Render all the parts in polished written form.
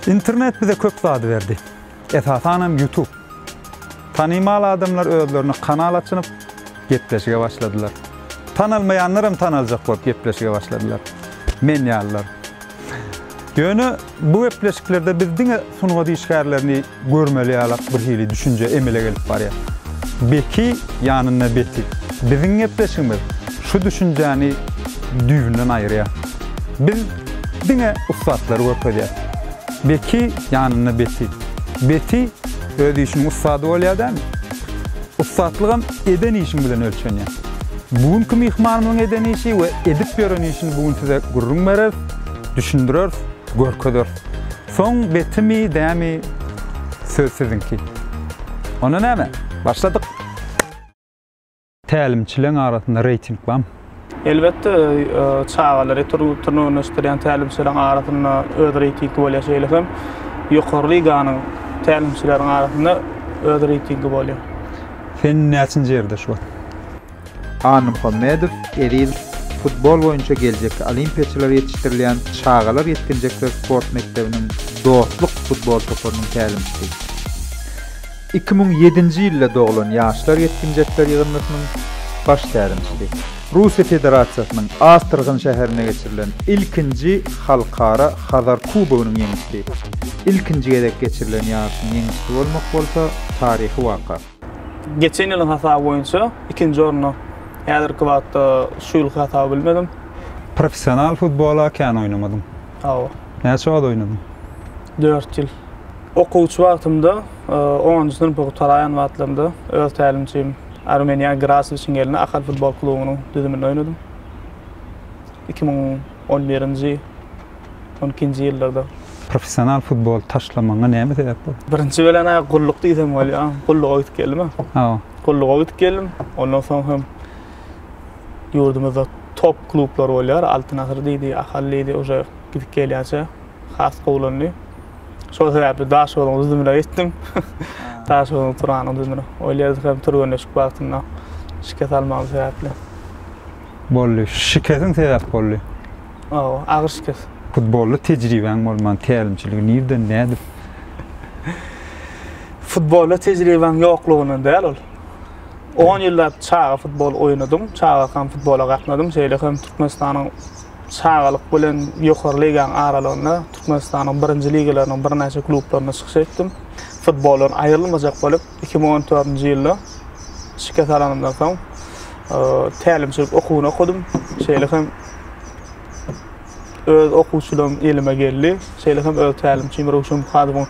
İnternet bize köp zady berdi. Esasanam YouTube. Tanımalı adamlar özlerine kanal açınıp gepleşige başladılar. Tanalmayanlarım tanalacak bolup gepleşige başladılar. Men ýalylar. Ýöne bu gepleşiklerde bizdiň sunuga diýişgärlerini görmeli ýalak bir hili düşünje emele gelip barýar. Beki ýanyna beti. Biziň gepleşigimiz şu düşünjäni düýünden aýrýar. Biz diňe ustatlary görkezýär. Beki ýanyna beti. Beti öz işiniň ustady bolýar-da. Ustatlygam eden işin bilen ölçenýär. Bugünkü mihmanymyň eden işi we edip beren işini bugün size gurrun berer, düşündirer, görkezler. Soň betimi, dämi söz sizinki. Ona näme? Başladyk. Tälimçileň arasynda reyting barmy? Elbette çağalary turnuwyny isleýän tälimçileň arasynda öz reytingi bolýar. Ýokary liganyň tälimçileriň arasynda öz reytingi bolýar. Sen näçinji ýerde şu? Anny Muhammedow eril futbol boýunça geljek olimpiýaçylar ýetişdirilýän çağalar ýetkinjekler sport mektebiniň dostluk futbol topunyň tälimçisi. 2007-nji ýylda doglan ýaşlar ýetkinjekler ýygnasynyň baş tälimçisi. Russiýa Federasiýasynyň Astrachan şäherine geçirilen ilkinji halkara Hazar Kubogynyň ýeňisi. İlkinji gedek geçirilen ýaşyň ýeňisi bolmak bolsa taryhy waka. Geçen ýylyň hasaby boýunça ikinji orny häzirki wagtda şu ýyl hasaby bilmedim. Professional futbola kän oýnamadym. Hawa. Näçe wagt oýnadym? 4 ýyl. Okuwçy wagtymda 10-njy sinipy gutaraýan wagtlarymda öz tälimçim Armenia Grasovçyň elinde Akal futbol klubynyň düzüminde oýnadym. 2011-nji 12-nji ýyllarda. Professional futbol taşlamaňa näme sebäp boldy? Birinçi bilen gulluk diýsem bolýar. Gulluga gidip geldim. Ha. Gulluga gidip geldim. Ondan soň hem ýurdumyzda top klublar bolýar. Altyn Asr diýdi, Akal diýdi, oja gidip gelýärçe. Has gowlandy. Şol sebäpli daş bolan düzümine gitdim. Daş bolan turanyň düzümine. Oýlardy hem turganyşyk wagtynda şiket almam sebäpli. Bolly, şiketin sebäp bolly. Agyr şiket. Futbolda tejribeň bolman, tälimçilik nerden nädir? Futbolda tejribeň ýoklugyny däl ol. 10 ýyllar çağa futbol oýnadym, çağa ham futbola gatnadym. Şeýle hem Türkmenistanyň çağalyk bilen ýokary liganyň aralygynda Türkmenistanyň 1-nji ligalarynyn bir näçe klublaryna çykyş etdim. Futboldan aýrylmajak bolup 2014-nji ýylda şirket alanyndan soň tälimçilik okuwyny okudym. Şeýle hem öz okuwçylarym elime geldi. Şeýle hem öz tälimçim Ruşen Muhadowyň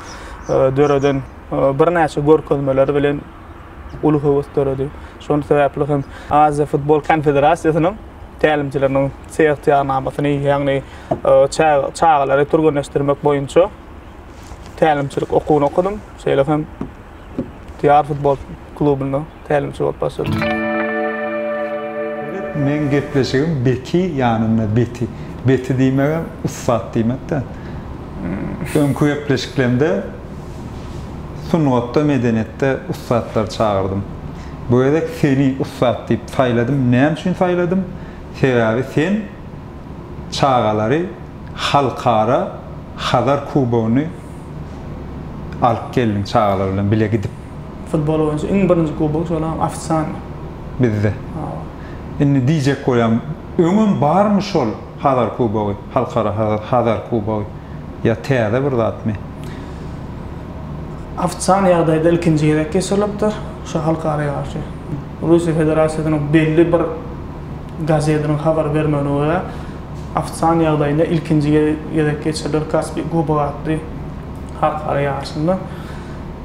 döreden bir näçe görkezmeleri bilen uly höwes döredi. Şol sebäpli hem Aziýa Futbol Konfederasiýasynyň tälimçileriniň sertifikatnamasini, ýagny çağalary turganyşdyrmak boýunça tälimçilik okuwyny okudym. Şeýle hem Diyar futbol klubyna tälimçi bolup başladym. Men gepleşigim beki ýanyna beti. Beti diýmegem ussat diýmekde. Öňkü gepleşiklerimde sungatda medeniyetde ussatlar çağırdım. Bu edek seni ussat diýip saýladym. Näme üçin saýladym? Sebäbi sen çağalary halkara Hazar Kubogyny alyp geldin çağalar bilen bile gidip. Futbol boýunça iň birinji kubok şolam ofisiant bizde. Indi diýjek bolýam, öňüm barmy şol Hazar Kubogy, halkara Hazar Kubogy ýa täze bir zatmy? Ofisiant ýagdaýda ilkinji gedek geçirilipdir. Şu halkara ýaşy. Russiýa Federasiýasynyň belli bir gazetiniň habar bermegi we ofisiant ýagdaýynda ilkinji gedek geçirilir Kaspy Kubogy halkara ýaşynda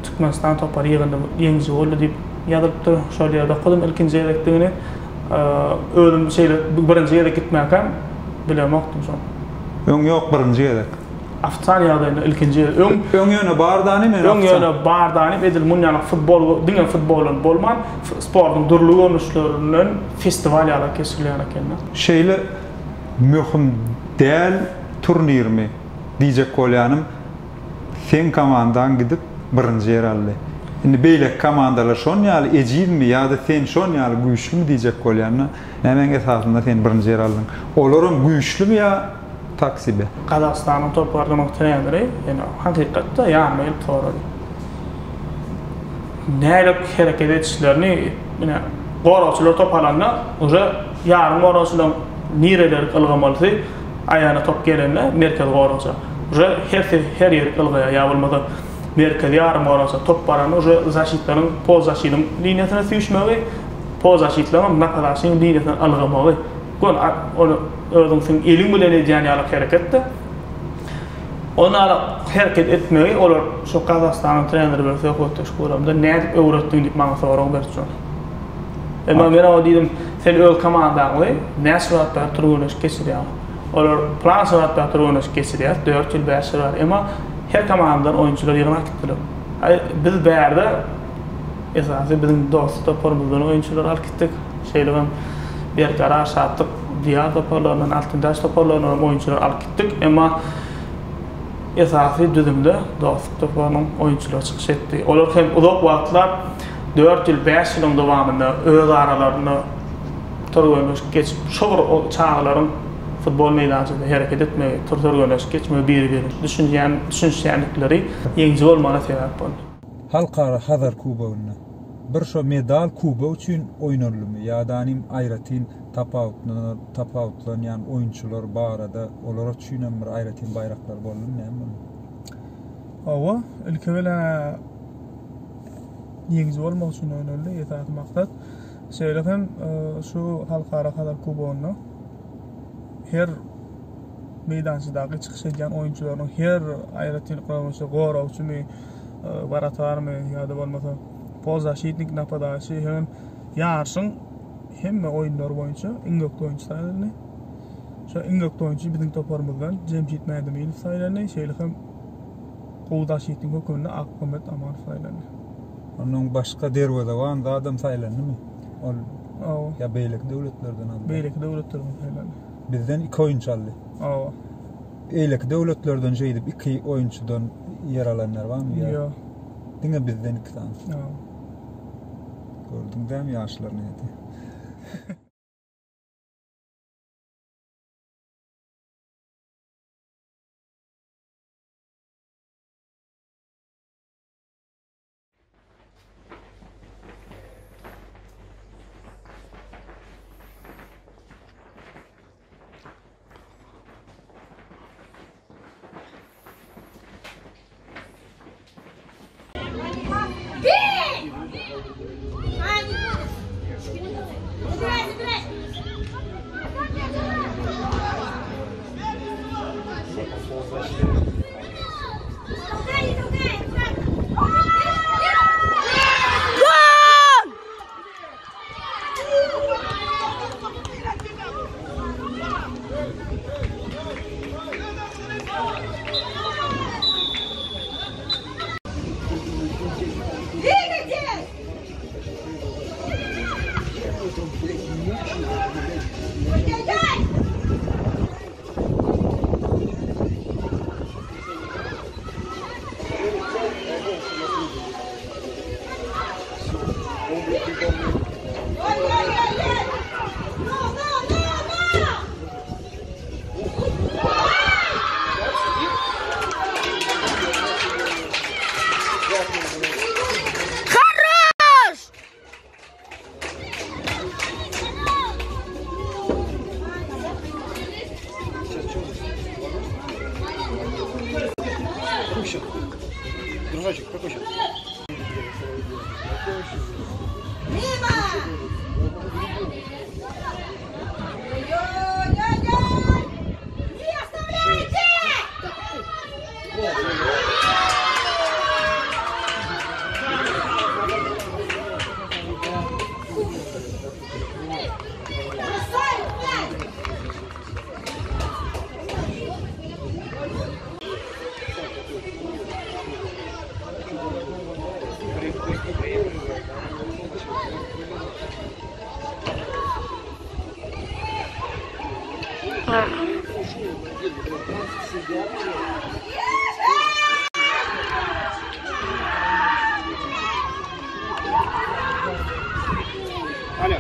Türkmenistan topary ýygynda ýeňji boldy diýip ýazypdy. Şol ýerde okudym ilkinji gedekdigini. Ölüm şeýle birinji gedek gitmäkem bilemokdym şol. Öň ýok birinji gedek. Ofisiant ýagdaýynda ilkinji öň ýöne bardany men. Öň ýöne bardany edil munýany futbol, diňe futbolun bolman, sportyň durly görnüşlerinden festival ýaly geçirilýän eken. Şeýle möhüm däl turnirmi diýjek bolýanym. Sen komandan gidip birinji ýer aldy. Indi beýlek komandalar şon ýaly ejizmi ýa-da sen şon ýaly güýçlümi diýjek bolýarna, men esasynda sen birinji ýer aldың. Olaram güýçlümi ýa Taksibe. Kazakistan'ın toparlamak treneri, yani hakikatte ýanmaýyl torady. Nälik hereket etişlerini, yani goraçylar toparlanna, uje ýarym goraçylar nireler ılgamaly, aýana top gelenle merkez goraça. Uje her ýer ılgaya ýa bolmasa merkez ýarym goraça top baran, uje zaşitlaryň poz zaşitynyň liniýasyna süýşmegi, poz zaşitlaryň napadaşyň liniýasyna ılgamaly. Onu özüň eliň bilen edýän ýaly hareketde. Onlara hareket etmegi, olar şu Kazakstan'ın treneri bolsa kötü şuramda nädip öwretdiň diýip maňa soraň berdi. Emma men o diýdim, sen öl komandaňy näşwatda turgunyş geçirýär. Olar plan şwatda turgunyş geçirýär, 4 ýyl 5 ýyl bar. Emma her komandadan oýunçylar ýygyna gitdiler. Biz bärde esasy bizim dost toparmyzdan oýunçylar alyp gitdik. Şeýlerim bir garaj satdyk, diýer toparlanan altyndaş toparlanan oýunçylar alyp gitdik. Emma esasy düzümde dost toparlanan oýunçylar çykyş etdi. Olar hem uzak wagtlar 4 ýyl 5 ýylyň dowamında öz aralaryna turgunyş geçip şol çağlaryň futbol meýdançynda hereket etmegi, turgunyş geçmegi biri-biri düşünýänlikleri ýeňji bolmagyna sebäp boldy. Halkara Hazar Kubowyna bir şo medal kuba üçin oýnanlymy ýa-danym aýratyn tapawutlanýan oýunçylar barada olara üçin bir aýratyn baýraklar boldy näme? Awa, ilkewele ýeňji bolmak üçin oýnaldy, ýa-da maksat şeýlehem şu halkara Hazar Kubowyna her meýdançydaky çykyş edýän oýunçylaryň her aýratyn gowşy gora üçin baratarmy ýa-da bolmasa pozashitnik napadaşy hem ýarşyň hemme oýunlar boýunça iňgökde oýunçy saýlandy. Şu iňgökde oýunçy biziň toparmyzdan Jemşit Mädemeýew saýlandy, şeýlehem gowdaşytnyň höküminde Akbamet Amanov saýlandy. Onuň başga derwede wan adam saýlandymy? Ol ýa beýlek döwletlerden aldy. Beýlek döwletlerden saýlandy. Bizden 2 oýunçy aldy. Eýlek döwletlerden jeýdip 2 oýunçydan yer alanlar barmy? Ýok. Diňe bizden 2 tane. Gördüňdämi ýaşlar näde? Дружочек, какой счет? Алло.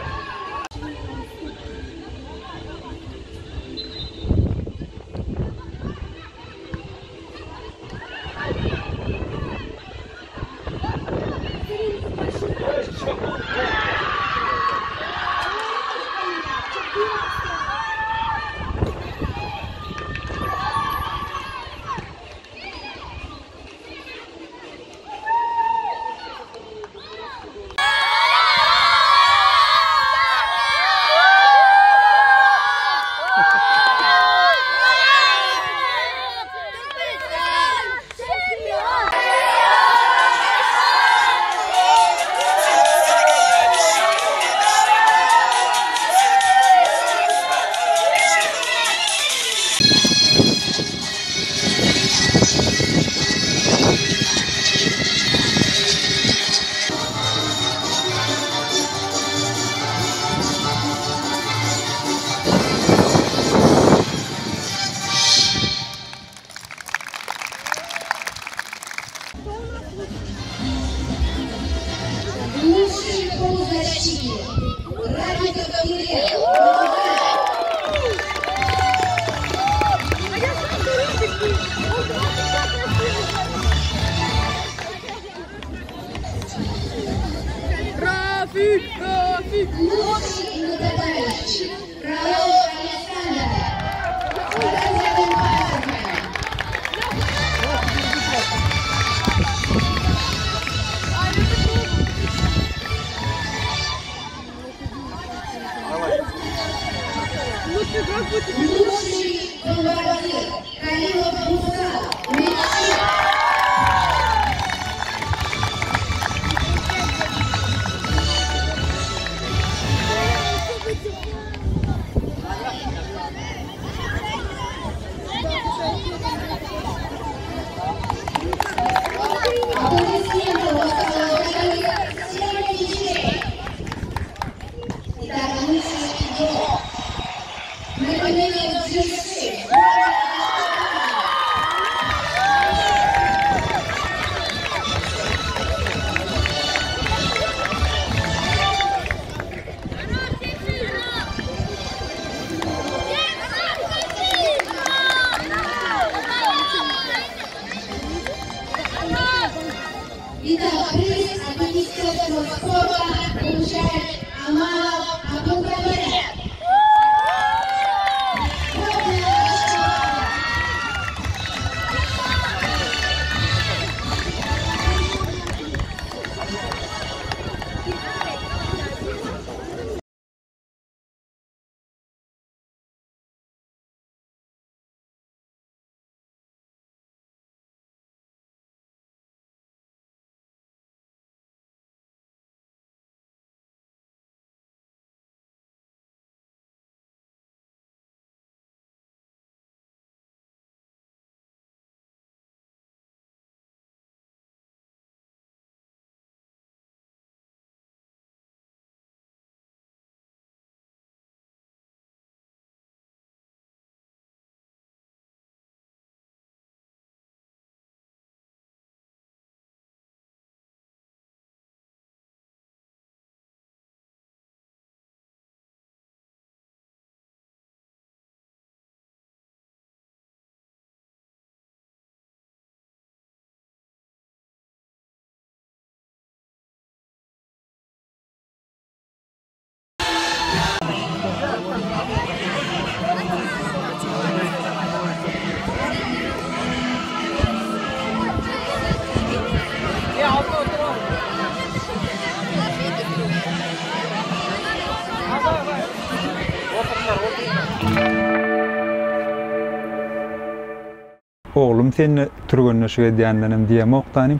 oglum seni türgönleşige diýendenim diýem oktanym.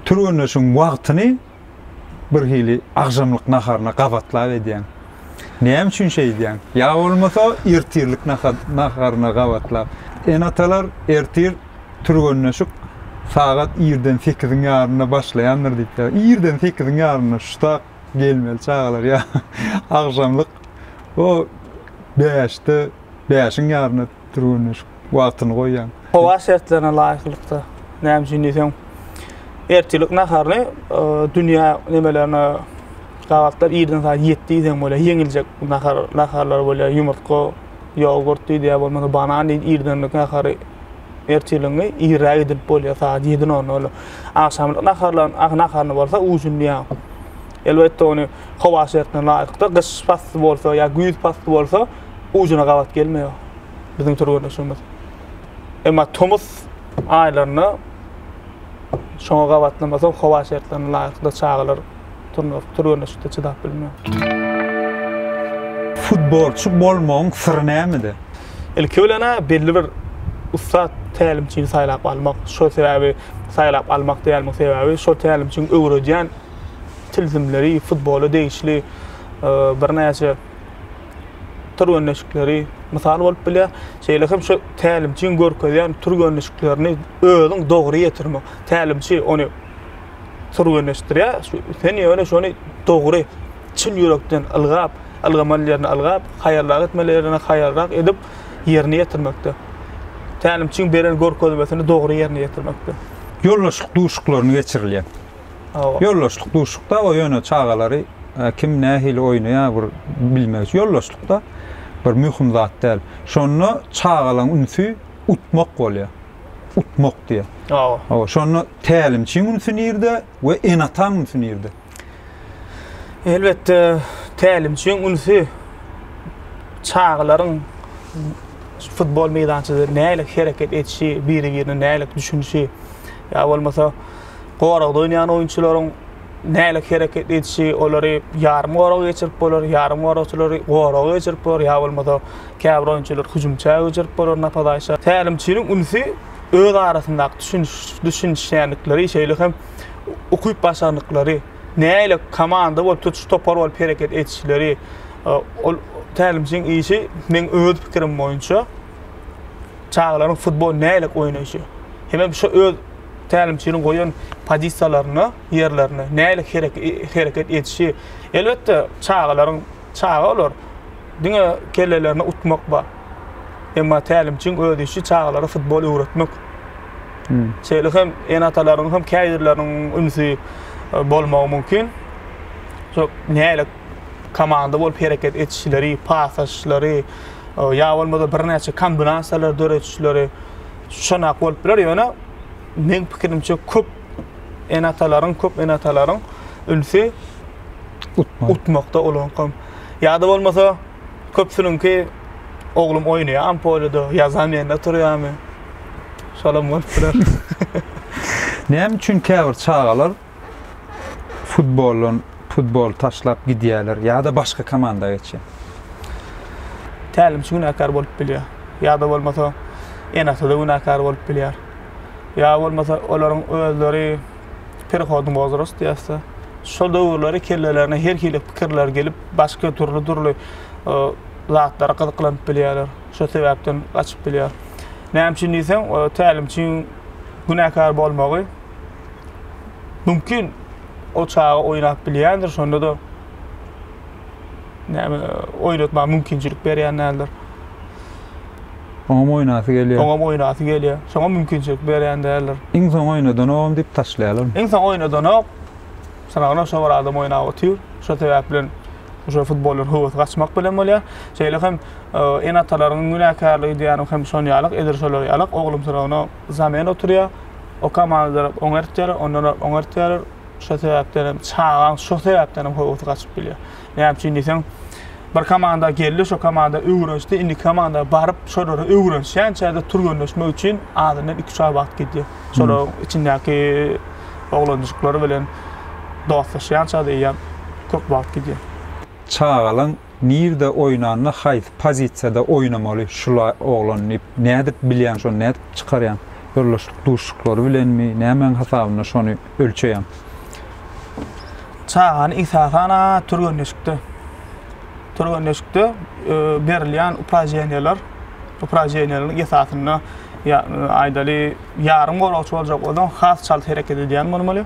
Türgönleşiň wagtyny bir hili agşamlyk naharna gabatlap edýän. Näme üçin şey diýen? Ya bolmasa ertirlik naharna gabatlap. Enatalar ertir türgönleşik saat 1-den 8-in ýaryna başlaýanlar diýipler. 1-den 8-in ýaryna şutak gelmeli çağalar ya. Agşamlyk o 5-de 5-in ýaryna türgönleşik wagtyny goýýan. Howa şertlerine laýyklykda. Näme üçin diýsem, ertirlik naharny dünýä nemelerine gabatlar 1-den saat 7-den bolýar. Yeňiljek naharlar bolýar. Ýumurtga, ýogurt diýip bolmasa banan diýip 1-denlik nahary ertirliňi ýerä edip bolýar saat 7-den ol. Akşamlyk naharny bolsa uzunýa. Elbetde onu howa şertlerine laýykda gyş pasty bolsa ýa güýz pasty bolsa uzuna gabat gelmeýär. Biziň türgönleşigimiz. Emma tomuz aýlaryny şoňa gabatlamasa howa şertlerine laýykda çağalar türgönleşikde çydap bilmeýär. Futbolçu bolmagyň syry nämedir? Ilki bilene belli bir ussat tälimçini saýlap almak, şo sebäbi saýlap almak diýilmek sebäbi şo tälimçini öwredýän tilzimleri, futbolu değişli bir näçe türgönleşikleri misal bolup bilýär. Şeýle hem şu tälimçiň görkezýän türgönleşiklerini özüň dogry ýetirmek. Tälimçi onu türgönleşdirýär. Sen ýöne şonu dogry çyn ýürekden algamalaryny algap, haýarlak etmelerini haýarlak edip ýerine ýetirmekde. Tälimçiň beren görkezmesini dogry ýerine ýetirmekde. Ýollaşyk duşuklaryny geçirilýär. Ýollaşyk duşukda o ýöne çağalary kim nähili oýnaýar bir bilmek. Ýollaşykda bir mühim zat däl. Şonu çağalan ünsü utmak bolýar. Utmak diýär. Şonu tälimçiň ünsü ýerde we enatan ünsü ýerde. Elbetde tälimçiň ünsü çağalaryň futbol meydançyda näle hereket etişi, biri-birini näle düşünşi, ýa bolmasa goragda oýnaýan oýunçylaryň näle hereket etişi, olary ýarym goraga geçirip bolar, ýarym goraçylary goraga geçirip bolar, ýa bolmasa käbir oýunçylar hüjumça geçirip bolar, napadaýşa. Tälimçiniň ünsü öz arasyndaky düşünýänlikleri, şeýle hem okuýup başarnykları, näle komanda bolup tutuş topar bolup hereket etişleri, ol tälimçiniň işi men öz pikirim boýunça çağalaryň futbol näle oýnaýşy. Hem şu öz tälimçiniň goýan pozisiýalaryny, ýerlerini näle hereket etişi. Elbetde çağalar diňe kellelerini utmak bar. Emma tälimçiň öz işi çağalara futbol öwretmek. Şeýle hem enatalaryň hem käýdirleriň ünsü bolmagy mümkin. Şo näle komanda bolup hereket etişleri, pasaşlary, ýa bolmasa bir näçe kombinasiýalar döretişleri şonak bolup biler ýöne men pikirimçe köp enatalaryň ünsü utmakda olanqam. Ýa-da bolmasa köpsüniňki oglum oýnaýar, ampolada ýazamyňda turýarmy? Şolam bolup biler. Näme üçin käbir çağalar futbol taşlap gidýärler ýa-da başga komandaga geçýär? Tälimçi günäkär bolup bilýär. Ýa-da bolmasa enatada günäkär bolup bilýär. Ya bolmasa olaryň özleri perhodun bozurus diýärse, şol döwürleri kellelerine her hili pikirler gelip başga turly zatlara gyzyklanyp bilýärler. Şo sebäpden gaçyp bilýär. Näme üçin diýsem, tälimçiň günäkär bolmagy mümkin o çağa oýnap bilýändir, şonda da näme oýnatma mümkinçilik berýänler. Oňa oýnasy gelýär. Şoňa mümkinçilik berýänler. Insan oýnadan oňam diýip taşlaýarlar. Insan oýnadan sanagna şo bir adam oýnap otyr. Şo sebäp bilen şo futbollar howasy gaçmak bilen bolýar. Şeýle hem enatalaryň günäkärligi diýänim hem şonýalyk ederşolary ýalyk oglum sanagna zaman oturýar. O komandalar oňartýar, ondan oňartýar. Şo sebäpden çağan şo sebäpden howasy gaçyp bilýär. Näme üçin diýsem, bir komanda geldi, şo komanda öwrenişdi, indi komanda barıp şolary öwrenişýänçäde türgönleşmek üçin adyny 2 saat wagt gidýär. Şolar içindäki oglanjyklary bilen dostlaşýançäde ýa köp wagt gidýär. Çağalan nirde oýnanyny haýsy pozisiýada oýnamaly, şula oglanyp nädip bilýän, şo nädip çykarýan. Yollaşık duşuklary bilenmi, nämen hasabyna şonu ölçeýär? Çağan isahana turgönleşikde. Turgönleşikde berilýän uprajeniýalaryň esasyna aýdaly ýarym golçy boljak bolan has çalt hereket edýän bolmaly.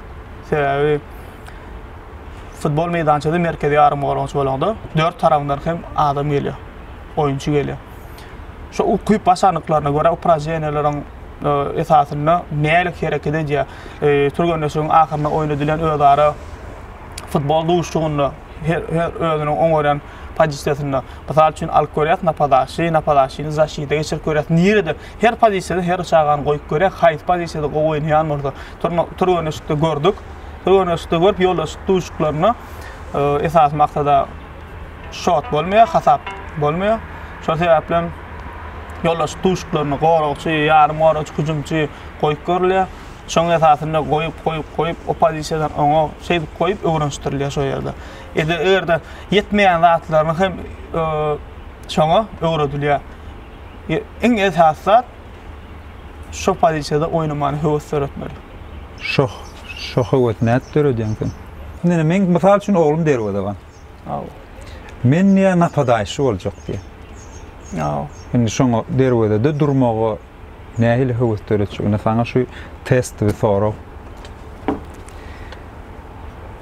Sebäbi futbol meydançada merkezi ýarym golçy bolanda 4 tarapyndan hem adam gelýär, oýunçy gelýär. Şu ukyp basanlyklaryna görä uprajeniýalaryň esasyna näle hereket edýär. Turgönleşigiň ahyryna oýnadylan öýdary futbol duşugyny her özüniň oňoran pozisiýasyna, misal üçin alkoryat napadaşyny zaşyda geçir görät. Nirede her pozisiýada her çağan goýup görä, haýsy pozisiýada goýanýan bolsa, turgönleşikde gördük. Turgönleşikde görüp ýoldaşyk duşuklaryny esas maksada şot bolmaýar, hasap bolmaýar. Şol sebäplen ýoldaşyk duşuklaryny goragçy, ýarym goragçy, hüjümçy goýup görülýär. Şoň esasyna goýup o pozisiýadan oňa şeýdip goýup öwrenişdirilýär şo ýerde. Erde ýetmeýän zatlaryny hem şoňa öwredilýär. Eň esasy şo pozisiýada oýnamany höwes öğretmeli. Şoh höwet näde öğredýän? Näme men mysal üçin oglum derwede. Men niýe napadaşy boljak diýe. Şimdi şoňa derwede de durmagy nähili höwes öğretjegine saňa şu test we soraw.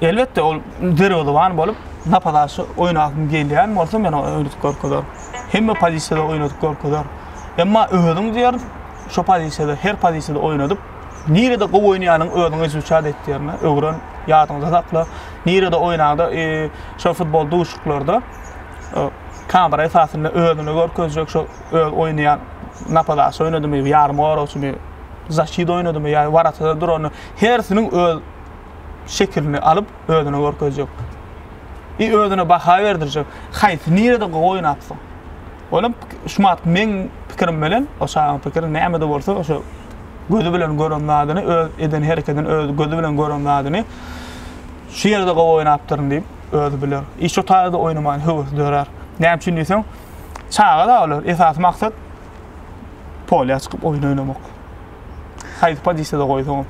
Elbetde ol derwede wan bolup napadaşy oýnagym gelýän bolsa men öýretip görkezär. Hemme pozisiýada oýnadyp görkezär. Emma özüň diýer şo pozisiýada her pozisiýada oýnadyp nirede gowy oýnaýanyň özüňe üçad etdirne öwren ýadyňyza sakla. Nirede oýnagda şo futbol duşuklarda kamera esasyna özüne görkezjek şo oýnaýan napadaşy oynadymy, ýarym goragçy, zaşyda oynadymy, ýa waratada durany hersiniň öz şekilini alyp özüne görkezjek. Özüne baha berdirjek. Haýsy nirede goýnapsa. Olam şumat men pikirim bilen, o şahan pikirim näme bolsa, o gözü bilen görünmädini, öz eden hereketini öz gözü bilen görünmädini şu ýerde goýnapdyryn diýip özü bilen. Şu taýda oýnamaň höwes dörer. Näme üçin diýsem, çağa da olar. Esas maksat polya çykyp oýun oynamak. Haýsy pozisiýada goýsam.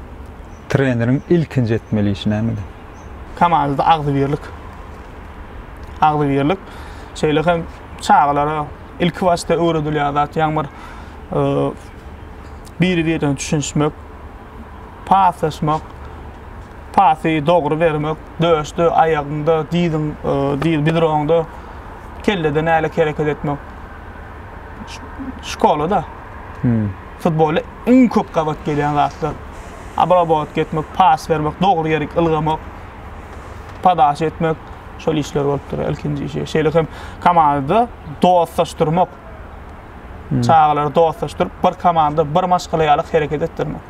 Treneriň ilkinji etmeli işi nämedir? Komandada agzybirlik. Agzybirlik. Şeýle hem çağlara ilk wagtda öwredilýär zat ýaňmyr biri-birine düşünmek, paslaşmak, pasy dogry bermek, döşde, aýagynda, diýil bidroňda kellede näle hereket etmek. Şkolada futbolda en köp gabat gelýän zatlar. Abrabot getmek, pas bermek, dogry ýerik ylgamak, padaş etmek, şol işler bolup durar. Ilkinji işi. Şeýle hem komandada dostlaşdyrmak. Çağlar dostlaşdyrıp bir komanda bir maşgalaýalyk hereket etdirmek.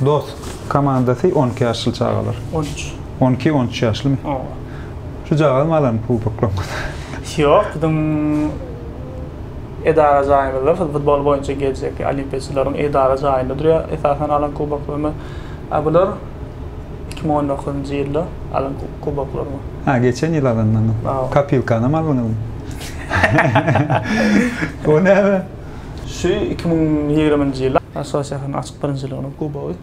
Dost komandasy 12 ýaşly çağlar. 13. 12-13 ýaşlymy? Şu çağlar malan pulpuklam. Ýok, bizim edara jaýynda futbol boýunça geljek olimpiýaçylaryň edara jaýynda durýar. Esasen alan kuboklarmy bular 2019-njy ýylda alan kuboklarmy. Geçen ýyl alandan. Kapilkany malgyny. O näme? Şu 2020-njy ýylda Asosiýasiýanyň açyk birinçiligiň kubogy.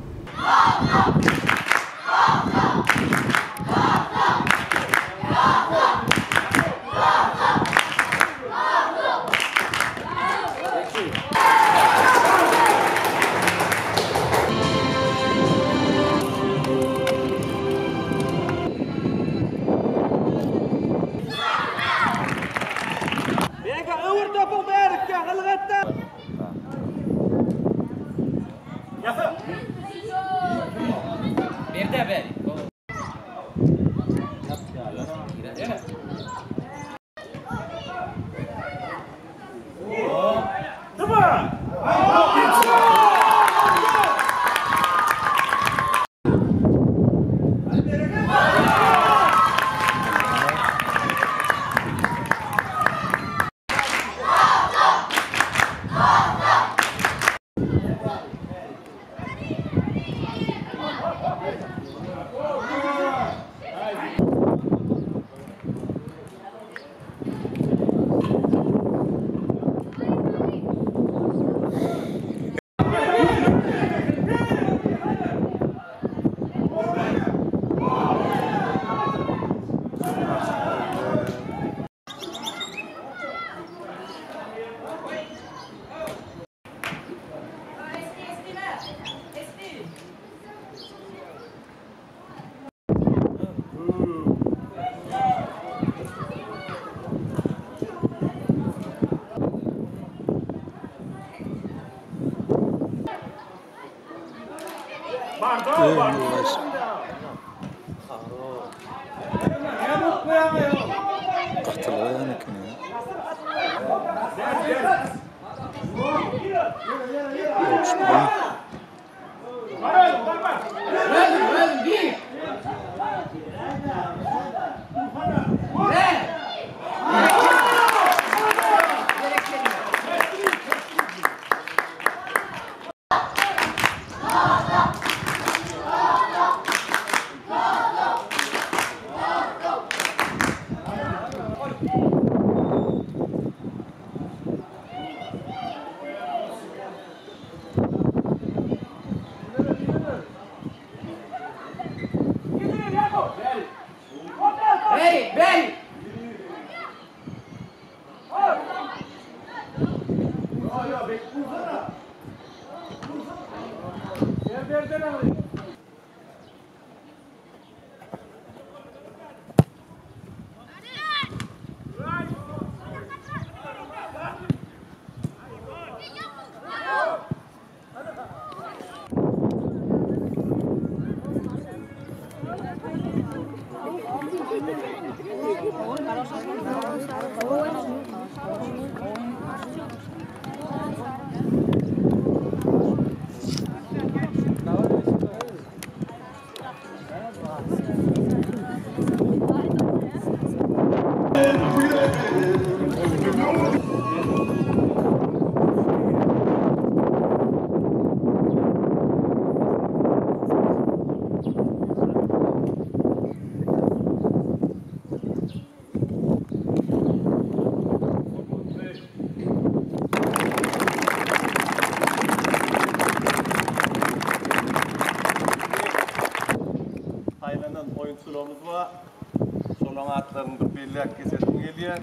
atlarında bellek kesetim geliyor.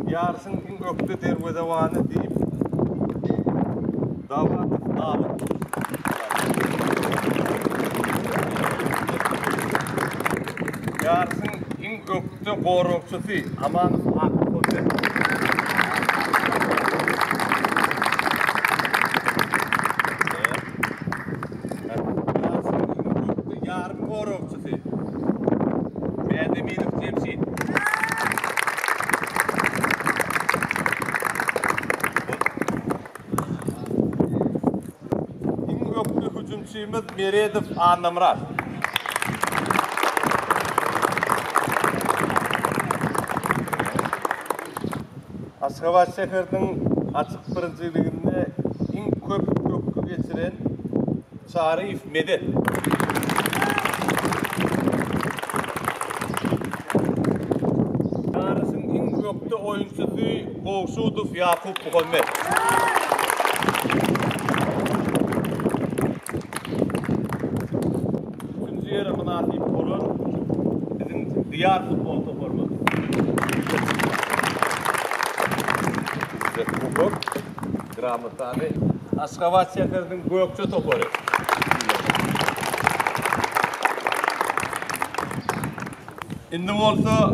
Yarısın in ökte dervezavanı deyip davat davet. Yarısın in ökte korokçusu aman akkote. Yarısın in ökte yarım korokçusu. Edemiydik Cemşit. İn öklü hücumçuyumuz Meredov Anamrat. Aşgabat şehirinin açık birinciliginde in köp öklü geçiren Şarif Medet. Yoktu oyuncusu Kovşudov Yakup Muhammed. Üçüncü yere münasip olan bizim diğer futbol toparımız. Kubok, Gramatani, Aşgabat şehirinin Gökçe toparı. Şimdi olsa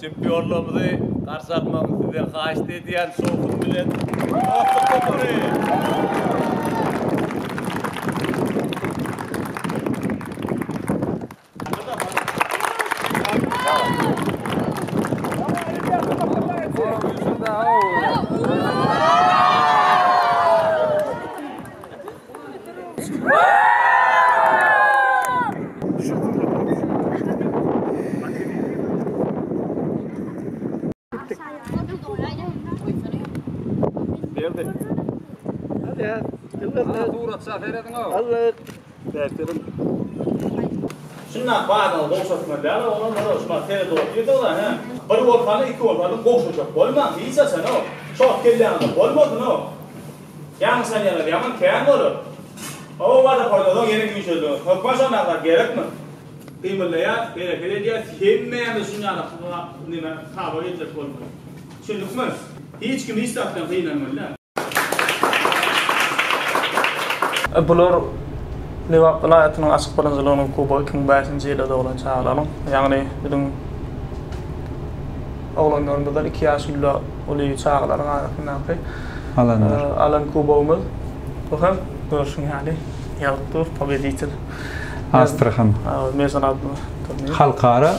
Şampiyonluğumuzu karşı almamızı haiz ediyen soğukun bilen Gökçe toparı. Hadi ya. Tuğrat safer edin o. Allah. Dertirim. Şundan bağdan boşaltmalar, ondan sonra tele doğru gidiyorlar ha. Bir volkanı iki volkanı boşaltacak. Olmaz, iyiyse sen o. Çok kelleğinde olmadı o. Yan sanyalar yaman keyan olur. O vada koyduğun yeni güçlü. Hükmaşa naklar gerek mi? Kıymetli ya, gerekli diye hemmeyen de şundan nime kabul edecek olmuyor. Şimdi mi? Hiç kim istaktan kıylanmalı. Bular Liverpool viloyatining asl birinchiligining Kubogi 2005-yilda olan çağrılalım. Yani bizim oğlanlarımızdan 2 yaşında oluyor çağrıların arasından Alanlar. Alan Kubogimiz. Bakın görsün yani. Yaltır, Победитель. Astrahan. Mesan adını. Halkara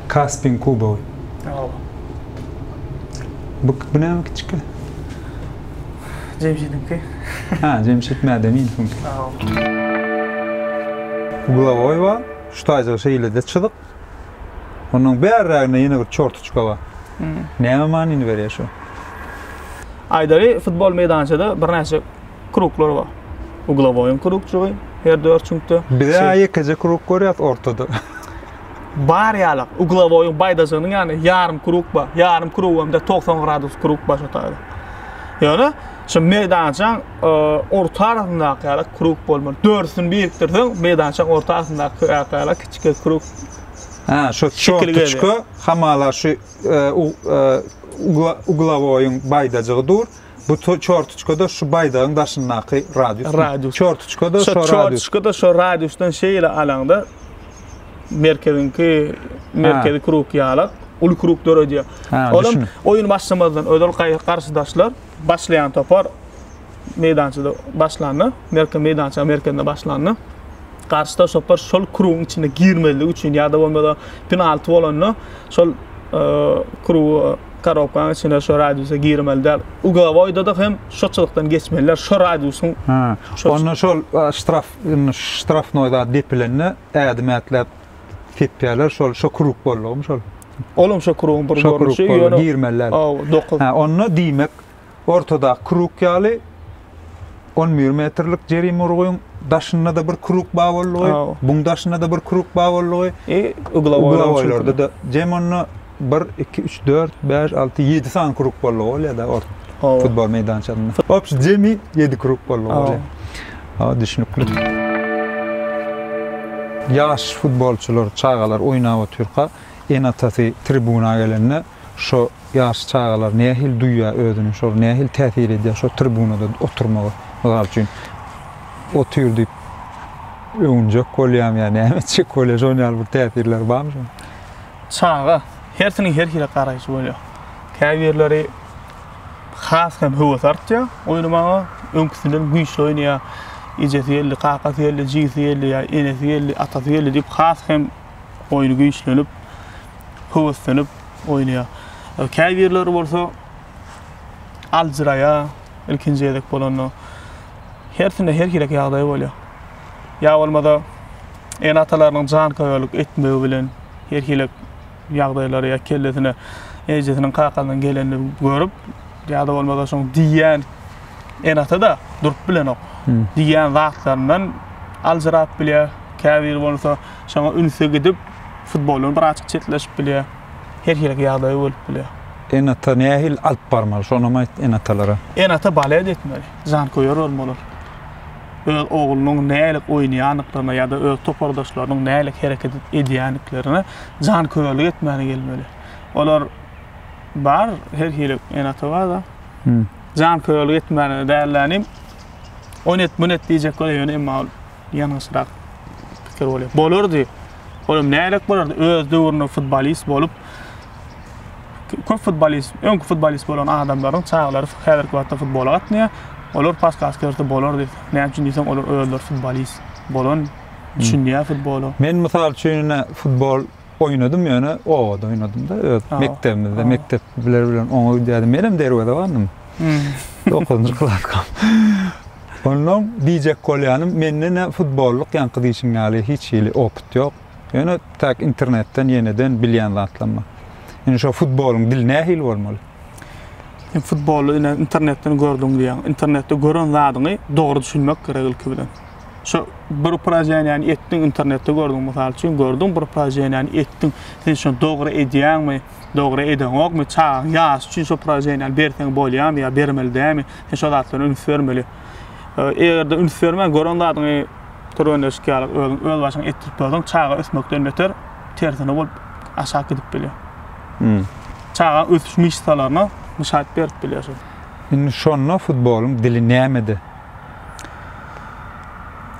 Kaspin Kuboy. Bu ne küçük? Cemşit'inki. Ha, Cemşit Mädemin çünkü. Uglavoy var. Şu tayca şeyle de çıdık. Onun bärragine yine bir çortuçka var. Näme manini berýär şu? Aydary futbol meydançada bir näçe kruklar var. Uglavoyun krukçugy, her 4 çünkde. Bir de ýekece kruk görýär ortada. Bar ýalyk uglavoyun baýdasynyň ýany yarım kruk bar. Yarım kruk hem de 90 gradus kruk bar şotaýdy. Ýöne şu meydançaň orta arasyndaky ýaly kruk bolmaly. Dörsüni biriktirdiň, meydançaň orta arasyndaky ýaly kiçik kruk. Ha, şu çortuçka hamala şu uglavoyun baýdajygy dur. Bu çortuçkada şu baýdagyň daşyndaky radius. Çortuçkada şu radius. Çortuçkada şu radiusdan şeýle alanda merkezinki merkezi kruk ýaly. Ul kruk döredýär. Olam oyun başlamazdan ödül karşıdaşlar başlayan topar meydançada başlandy. Merkezde başlandy. Karşıda topar şol kruğun içine girmeli üçün ya da bolmada penalty bolanny şol kruğu karapkan içine şu radiusa girmeliler. Uglavoyda da hem şoçlukdan geçmeliler. Şu radiusun. Onu şol straf noyda deplenni ädmätler fipýärler şol kruk bolýar şol. Olum şu kruğun bir görnüşi ýöne girmeliler. Ha, onu diýmek ortada kruk ýaly 10 metrlik jerim urguň daşyna da bir kruk bar bolýar. Buň daşyna da bir kruk bar bolýar. Uglavoylarda da jem onu 1 2 3 4 5 6 7 san kruk bolýar ýa-da futbol meydançasyna. Hopş jemi 7 kruk bolýar. Ha, düşünüpli. Yaş futbolçular, çağalar oýnap oturka en atasy tribuna gelenne şu yaş çağalar nähil duýýar özüni, şol nähil täsir edýär şu tribunada oturmagy. Ol üçin oturdy. Öňjek bolýam ýani, ämetçi kolej oňal bir täsirler barmy? Çağa hertiniň her hile garaýşy bolýar. Käbirleri has hem höwes artýar, oýnamaga öňküsinden güýçli oýnaýar. İjetiyeli, qaqatiyeli, jisiyeli, enesiyeli, atasiyeli dip has hem oýny güýçlenip, höweslenip oýnaýar. Käbirleri bolsa aljyraya, ilkinji edek bolany. Hertinde her hile ýagdaý bolýar. Ya bolmada en atalarynyň jan koýarlyk etmegi bilen her hile ýagdaýlary ýa kellesine ejetiniň qaqaldan gelenini görüp, ya da bolmada şoň diýen en atada durup bilen ok. Diýen wagtlaryndan aljyrap bilýär. Käbir bolsa şoňa ünse gidip futbolun bir açyk çetleşip bilýär. Her hile ýagdaý bolup bilýär. En ata nähil alp barmaly, şonu en atalara. En ata balet etmeli, jan koýar bolmaly. Öz oğlunyň nälik oýnaýanlyklaryna ýa-da öz topardaşlarynyň nälik hereket edýänliklerini jan koýarlyk etmäni gelmeli. Olar bar her hili en ata var da. Jan koýarlyk etmäni däýerlenip oýnat diýjek bolýar, emma ýanysrak pikir bolýar. Bolardy. Olam nälik bolardy? Öz döwründe futbolist bolup köp futbolist, öňkü futbolist bolan adamlaryň çağlary häzirki wagtda futbola gatnaýar. Olar paskaskerti bolardy. Näme üçin diýsem olar öýler futbolist bolan düşünýär futbolu. Men mysal üçin futbol oýnadym ýöne, owada oýnadym da. Mektebimizde, mektepler bilen oňa diýdim. Menem derwede barmym. 9-njy klasga. Ondan diýjek bolýanym, mende futbollyk ýanky diýişiň ýaly hiç ýyly opyt ýok. Ýöne tak internetden ýeneden bilýän zatlanma. Ýöne şu futboluň dili nähil bolmaly? Futbolu internetten gördüm diýen, internetde gören zadyny dogry düşünmek gerek ilki bilen. Şu bir projeni ýani etdiň internetde gördüm, mysal üçin gördüm bir projeni ýani etdiň, sen şonu dogry edýänmi, dogry edeňokmy, çağ ýaş üçin şu projeni berseň bolýarmy ýa bermeli dämi, sen şu zatlaryny ünsürmeli. Eger de ünsürmen gören zadyny törönleşik ýaly öl başyň etdirip bolsaň, çağa ösmekden beter tersine bolup aşağı gidip bilýär. Çağa ösmüşsalaryna müşahit berip bilýär. Indi şonda futboluň dili nämede?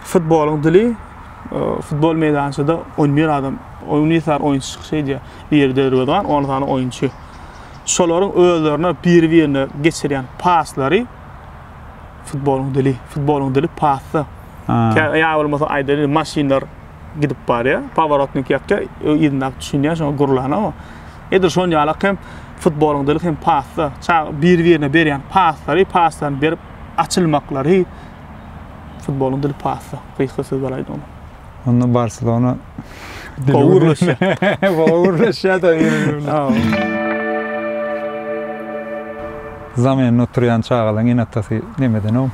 Futboluň dili futbol meydançyda 11 adam, 11 oýunçy şeýdi, ýerde durýan 10 tane oýunçy. Şolaryň özlerine bir-birine geçirýän paslary futboluň dili, pasy. Ya olmasa aýdary maşinlar gidip bar ya. Pavarotnik ýakka ýynak düşünýär, şoňa gurulany ama. Edir şoň ýalak hem futboluň dili hem pasda, bir-birine berýän paslardan berip açylmaklary futboluň dili pasda. Gysgaça balaýdy onu. Onu Barcelona Gowurlaşa da Zamyny oturýan çağalaň enatasy nemeden o?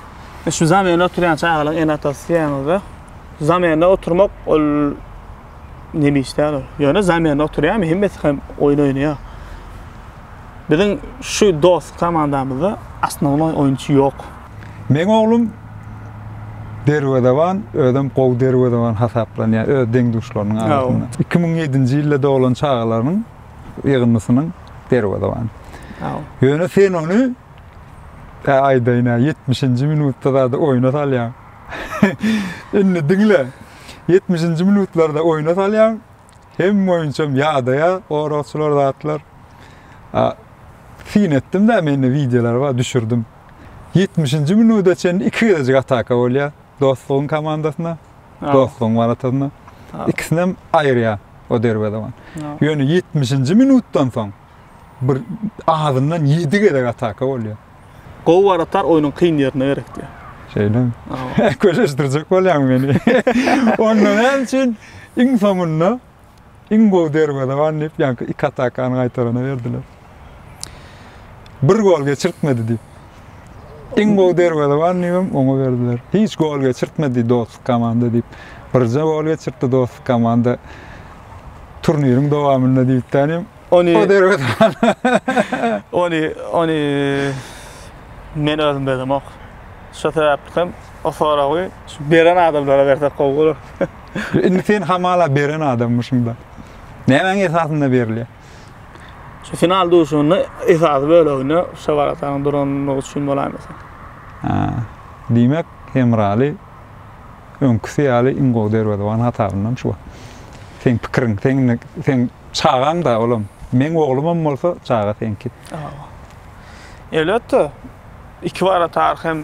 Şu zamyny oturýan çağalaň enatasy ýa-da zamyna oturmak ol nemi işler. Yani zamyna oturýan mühimmet hem oyun oýnaýar. Bizim şu dost komandamızda aslında oyuncu yok. Men oğlum derwedewan, ödüm gow derwedewan hasaplanýar, öz deňduşlarynyň arasynda. 2007-nji ýylda dolan çağalarynyň ýygynmasynyň derwedewan. Ýöne sen onu aýdaýna 70-nji minutda da oýna salýar. Indi diňle 70-nji minutlarda oýna salýar. Hem oýunçam ýa-da oraçylar da atlar. Fin etdim de meni videolar var düşürdüm. 70-nji minutda çen 2 derejek ataka bolýar. Dostluğun komandasyna, dostluğun waratyna. İkisinem aýrýar o derwedewan. Ýöne 70-nji minutdan soň bir ağzından 7 derejek ataka bolýar. Gow waratar oýunyň kyn ýerine gerekdi. Şeyden. Köşeşdirjek bolýar meni. Ondan üçin iň soňunda iň gow derwedewan diýip ýa-da 2 atakany gaýtarana berdiler. Bir gol geçirtmedi diýip. İň gow derwedewan diýip oňa berdiler. Hiç gol geçirtmedi dost komanda diýip. Birje gol geçirtdi dost komanda. Turniriň dowamynda diýip tanym. O derwedewan. Oni men özüm berdim ok. Şu sebäpden o soragy beren adamlara bersek gowy. Indi sen hamala beren adammyşyň da. Nämen esasynda berilýär? Şu final duşuny esasy bölegi şu baratan duran üçin bolamysa. Diýmek Hemrali öňküsi ýaly iň gow derwedewan hatawyndan şu. Sen pikiriň, sen çağaň da oğlum. Men oglumam bolsa çağa senki. Elbetde. 2 waratar hem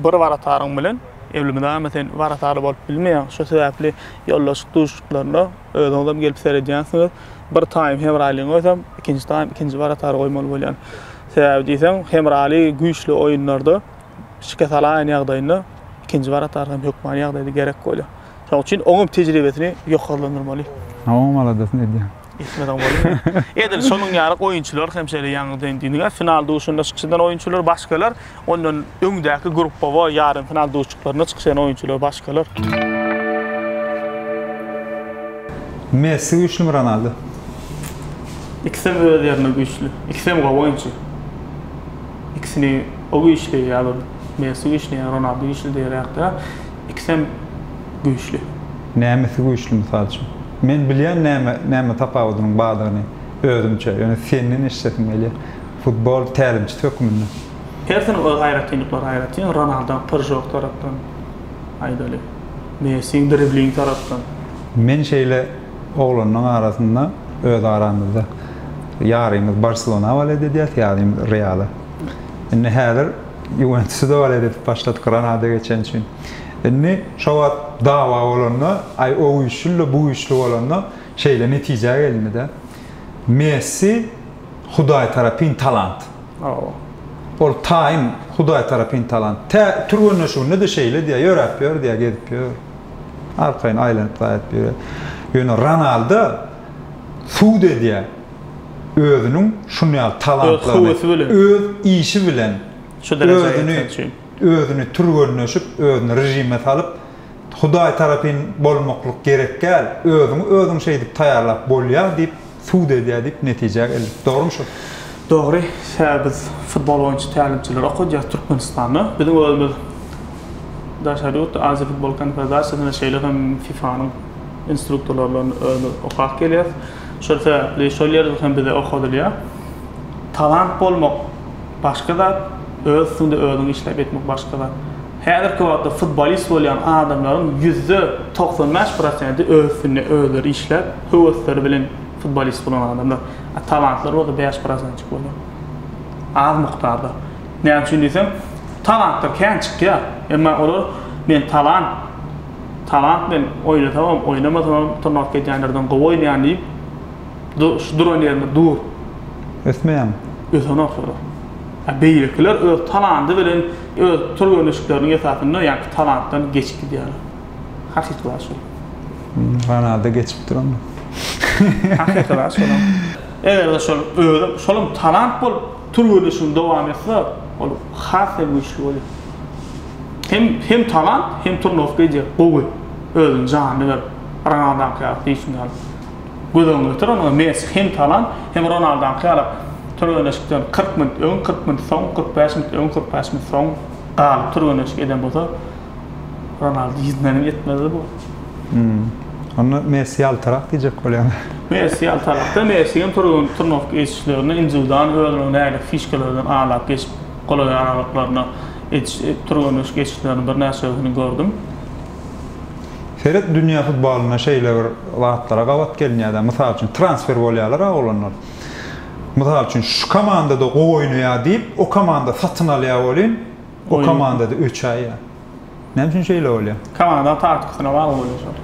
bir warataryň bilen evlimde mesela waratar bolup bilmeýär. Şu sebäpli ýollaşyk duşuklarynda özüň adam gelip seredýänsiňiz. Bir time Hemraliň özüm, ikinji time ikinji waratar goýmaly bolýan. Sebäbi diýsem Hemrali güýçli oýunlarda şiket alan ýagdaýynda ikinji waratar hem hökman ýagdaýda gerek bolýar. Şoň üçin oňum tejribesini ýokgallandyrmaly. Maladasyn edýär. İsmeden bolýar. Edil şonuň ýarak oýunçylar hem şeýle ýaňy diýdiňler final duşunda çykýan oýunçylar başgalar, ondan öňdäki gruppa we ýaryn final duşçyklaryna çykýan oýunçylar başgalar. Messi güýçlü Ronaldo. İkisi öz ýerine güýçlü. İkisi hem oýunçy. İkisini o güýçli ýaly Messi güýçlü, Ronaldo güýçlü diýerler. İkisi hem güýçlü. Nämesi güýçlü mysal üçin? Men bilýän näme tapawudynyň badyny özümçe, ýöne senin işletmeli futbol tälimçi tökümünde. Hersen o hayratyn Ronaldo Peugeot tarapdan aýdaly. Messi dribbling tarapdan. Men şeýle oglanyň arasynda öz aramyzda ýarymyz Barcelona wala edýär, ýarymyz Real. Indi häzir Juventus'da wala edip başladyk Ronaldo geçen üçin. Indi şowat dawa bolanda, ay o güýçlü bu güýçlü bolanda şeýle netije gelmedi. Messi Hudaý tarapyn talant. Ol time Hudaý tarapyn talant. Turgunda şu ne de şeýle diýär, ýörep diýär, gedip ýör. Arkaýyn aýlanyp daýat ýör. Ýöne Ronaldo suud edýär. Özüniň şunýal talantlaryny, öz işi bilen şu derejede özüni turgönüşüp, özüni rejime salyp Hudaý tarapyn bolmaklyk gerek gel, özüň şeýdip taýarlap bolýar diýip suud edýär diýip netije geldi. Dogrymy şu? Dogry. Biz futbol oýunçy tälimçiler okudýar Türkmenistanda. Bizim özümüz Daşarut Aziya Futbol Konfederasyonyna şeýle hem FIFA'nyň instruktorlaryny okap gelýär. Şol sebäpli şol ýerde hem bize okudylýar. Talant bolmak başga da, özünde özüň işlep etmek başga da. Häzirki wagtda futbolist bolýan adamlaryň %95% özüni özleri işlep, höwesleri bilen futbolist bolan adamlar. Talantlar bolsa 5% bolýar. Az mukdarda. Näme üçin diýsem, talantlar kän çykýar. Emma olar men talant talant ben oynatamam, oynamatamam, tırnak etkenlerden qov oynayan deyip dur oynayarlar, dur. Ötmeýän. Ötene sonra. Beýlikler öz talanty bilen öz turgönüşlikleriniň esasynda ýa talantdan geçip gidýär. Hakykatly şol. Ronaldo geçip duran. Hakykatly şol. Eger şol özüm şolum talant bol turgönüşiň dowam etse, ol hasy güýçli bolar. Hem talant, hem turnowka ije gowy. Özüň janyny ber. Ronaldo'dan kıyalap diýişiňler. Gözüň öter onu Messi hem talant, hem Ronaldo'dan kıyalap turgönüşlikden 40 minut öň, 40 minut soň, 45 minut öň, 45 minut soň galyp turgönüşlik eden bolsa Ronaldo ýüzünden ýetmezdi bu. Onu Messi altarak diýjek bolýar. Messi altarakda Messi'nin turnowka geçişlerini injudan özüň näle fişkelerden alap geçip golay aralıklarına turgönüş geçişlerini bir näçesini gördüm. Seret dünya futboluna şeýle bir wagtlara gawat gelýär. Mysal üçin transfer bolýarlar oglanlar. Mysal üçin şu komandada gowy oýnaýar diýip, o komanda satyn alýar bolýan, o komandada öçäýär. Näme üçin şeýle bolýar? Komanda taktikyna bagly bolýar.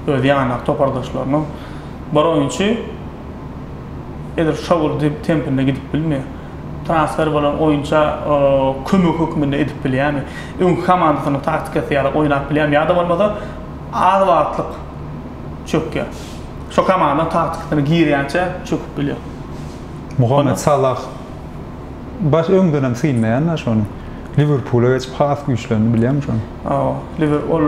Öz ýanyna topardaşlaryny bir oýunçy edir şowul tempinde gidip bilmeýär. Transfer bolan oýunça kömek hökmünde edip bilýärmi? Öň komandasyny taktikasy ýaly oýnap bilýärmi? Ýa-da bolmasa azatlyk çökýär. Şo komanda taktikyny girýänçe çöküp bilýär. Muhammed Salah baş öň dönem synmaýan şonu. Liverpool'a geçip has güýçlerini bilýärmi şonu? Liverpool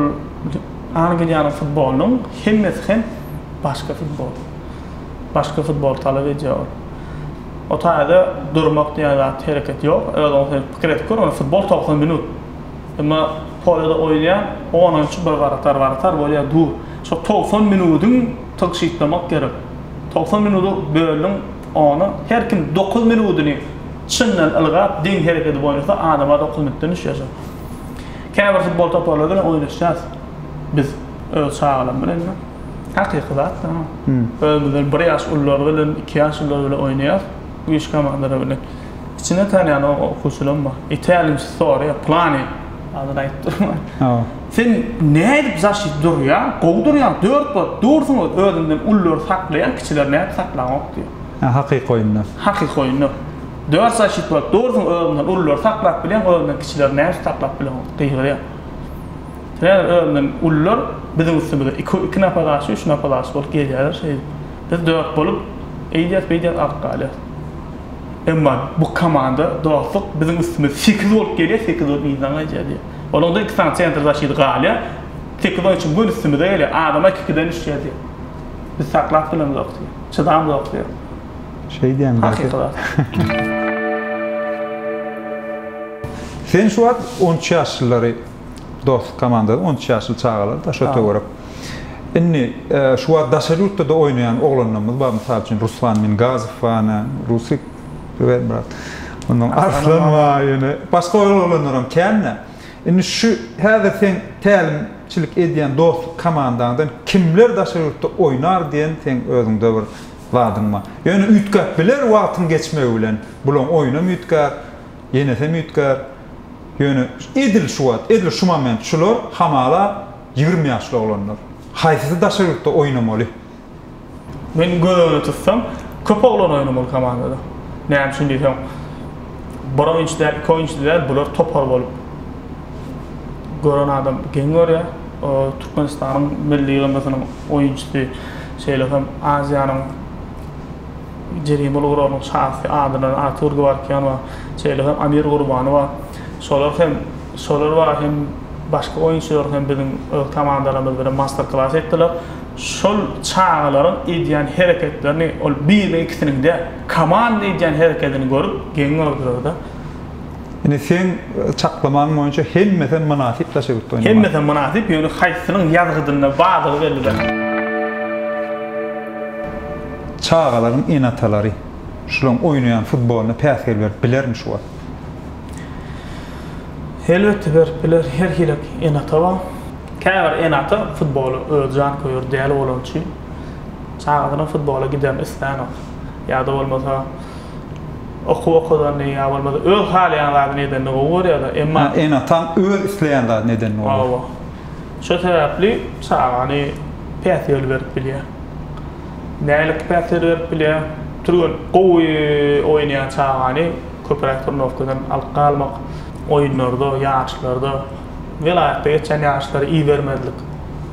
Angliýanyň futbolunyň hemmesi hem başga futbol. Başga futbol talap edýär. O taýda durmak diýär hereket ýok. Öňe pikir etdik, onu futbol 90 minut. Emma polada oýnaýan 10-njy bir waratar bolýar dur. Şo 90 minutyň tykşytlamak gerek. 90 minuty bölüň onu her kim 9 minutyny çyndan ılgap diň hereket boýunça adama 9 minutdan iş ýaşar. Käbir futbol toparladan oýnaşýar. Biz öz çağalan bilen hakykatda özüňizden 1 ýaş ullar bilen 2 ýaş ullar bilen oýnaýar. Bu iş komandalara bilen. İçine tanıyan o kusulam var. İtalyanca soruyor, plani. Adını aytdırma. Sen ne edip zaşit dur ya? Kovdur ya, dört var. Dursun o ödünden ullar saklayan, kişiler ne edip saklamak diyor. Hakiki oyunlar. Hakiki oyunlar. Dört zaşit var. Dursun ödünden ullar saklak bilen, ödünden kişiler ne edip saklak bilen kıyır ya. Sen ödünden ullar bizim üstümüzde iki napadaşı, üç napadaşı bolup gelýärler şey. Biz dört bolup eýdýär arkaly. Emma bu komanda dostluk bizim üstümüz 8 bolup gelýär, 8 bolup mizana ýetdi. Olanda 2 tane center zaşit galýar. 8 bolup için bu üstümüzde gelýär. Adama 2'den üç ýetdi. Biz saklap bilen zokdy. Çydam zokdy. Şey diýen hakykatda. Sen şu wagt 13 ýaşlary dost komandada 13 ýaşly çağalar da şo töwerip. Inni şu wagt daşarutda da oýnayan oglanlarymyz bar, mysal üçin Ruslan Mingazow wana Rusik brat. Onun Arslan wa ýene başga oglanlar hem känne. Inni şu häzir sen tälimçilik edýän dost komandadan kimler daşarutda oýnar diýen sen özüňde bir wadyň bar. Ýöne ütkap biler wagtyň geçmegi bilen bulan oýnam ütkap, ýenesem ütkap. Ýöne edil şu wagt, edil şu moment şular hamala 20 ýaşly oglanlar. Haýsy daşarutda oýnamaly? Men gözüme tutsam, köp oglan oýnamaly komandada. Näme üçin diýsem, bir oýunçylar, iki oýunçylar bular topar bolup gören adam geňör ya. Türkmenistanyň milli ligasynyň oýunçysy şeýle Aziýanyň Jeremy Logronyň şahsy adyny Artur Gwarkian we şeýle Amir Gurbanow we şolar hem başga oýunçylar hem bizim komandalarymyz bilen master class etdiler. Şol çağalaryň edýän hereketlerini ol bir ve ikisiniň de komanda edýän hereketini görüp geňördirler da. Ýani sen çaklamaň boýunça hemmeten manasip daşarutda oýnamak. Hemmeten manasip ýöne haýsynyň ýazgydyna badygy bellidir. Çağalaryň enatalary şulan oýnayan futboluna täsir berip bilermi şu wagt? Elbette biler her hilek enata var. Käbir enata futbolu öz jan koýur diýäl bolançy. Çağadyň futbola giden isläni. Ýa-da bolmasa okudan ýa bolmasa öz halyaňlary neden gowy ýa-da emma enatan öz isleýän zat neden bolýar. Şu sebäpli çağany päsel berip bilýär. Nälik päsel berip bilýär? Turgun gowy oýnayan çağany köpräk turnowkadan alyp galmak, oýunlarda, ýaşlarda, vilayatda geçen ýaşlara iyi bermezlik.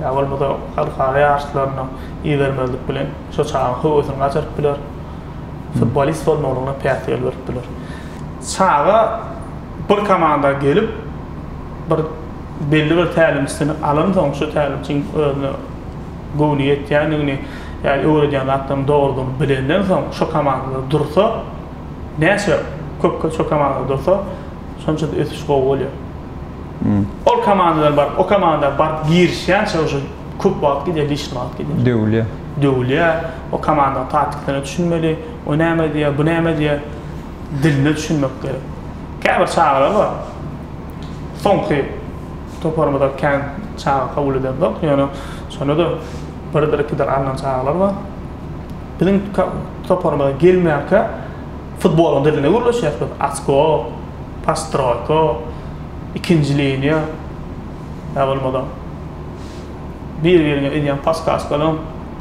Ya bolmada halkara ýaşlaryna iyi bermezlik bilen şu çağın höwesini gaçyryp biler. Futbolist bolmagyna päsel berip biler. Çağa bir komanda gelip bir belli bir tälimçisini alan soň şu tälimçiň özüne gowniýet ýani ýani öwredýän zatdan dogrudyny bilenden soň şu komanda dursa näçe köp şu komanda dursa şonça ötüş gowy bolýar. O komandalar bar, o komanda bar girişýän şoňa köp wagt gidýär, işin wagt gidýär. Döwle o komanda taktiklerini düşünmeli, o näme diýär, bu näme diýär, dilini düşünmek gerek. Käbir çağlar bar. Soňky toparmada kän çağa kabul edildi. Yani sonra da bir alınan çağlar var. Bizim toparmada gelmeyerke futbolun diline guruluşýar. Asko, pastrojko, ikinci linýa. Ýa-bolmada bir-birine edýän paskaskalan